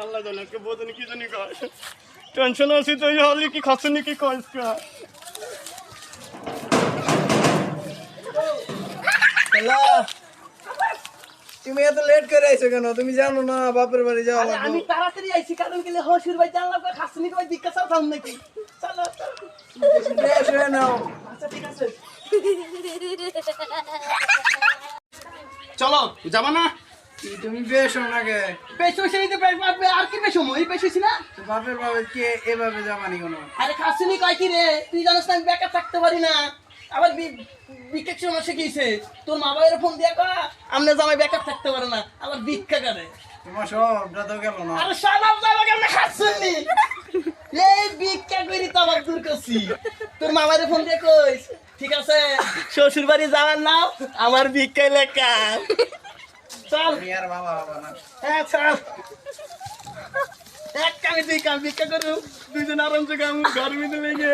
আল্লাহ জানে কে বোঝেনি কি জানি কয় টেনশন আছে তো হলি কি খাসনি কি কয় হ্যালো তুমি এত লেট করে আইছো কেন তুমি জানো না বাপের বাড়ি যাওয়া লাগবে আমি তাড়াতাড়ি আইছি কারণ কি হসুর ভাই জানলাম খাসনি কই দিক্কা চাও থাম নাকি চলো ফ্রেশ হয়ে নাও আচ্ছা ঠিক আছে চলো যাবা না তুমি বেশ নাকে বেশি সেই তো পারবে আর কি বেশি সময় বেশি না বাপের বাবা কে এভাবে যাবানি কোন আরে খাসনি কয় কি রে তুই জানিস না আমি বেকার থাকতে পারি না আবার বিকেট সমস্যা কিছে তোর মা বাবার ফোন দিয়া কয়া আমনে জামাই বেকার থাকতে পারে না আবার ভিক্ষা করে তোমার সবটা তো গেল না আরে সালাম জামাকে আমরা খাসনি এই ভিক্ষা করি তো আবার দূর করছি তোর মামারে ফোন দিয়ে কইস ঠিক আছে শ্বশুর বাড়ি যাওয়ার নাও আমার ভিক্ষায় লেখা চল তুমি আর বাবা বাবা না হ্যাঁ চল এক কামে দুই কাম ভিক্ষা করু দুইজন আরামসে কাম গরমিতে লেগে